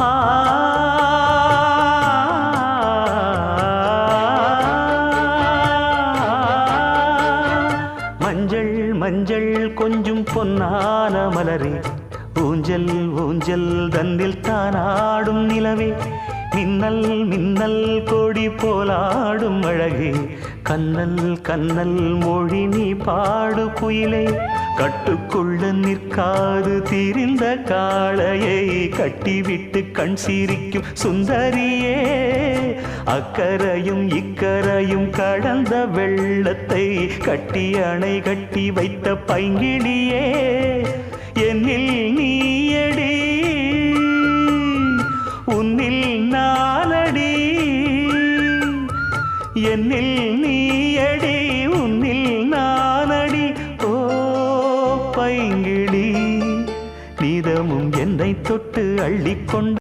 ஆ மஞ்சள் மஞ்சள் கொஞ்சம் பொன்னான மலரே ஊஞ்சல் ஊஞ்சல் தன்னில் தானாடும் நிலவே மின்னல் மின்னல் கொடி போலாடும் அழகே கண்ணல் கண்ணல் மொழி நீ பாடு குயிலே கட்டுக்குள்ள நிற்காது தீரிந்த காளையை கட்டிவிட்டு கண் சிரிக்கும் சுந்தரியே அக்கரையும் இக்கரையும் கடந்த வெள்ளத்தை கட்டி அணை கட்டி வைத்த பைங்கிளியே என்னில் நீயடி உன்னில் நானடி என்னில் நீயடி உன்னில் நானடி ஓ பைங்கிளி நீதமும் என்னை தொட்டு அள்ளிக்கொண்டு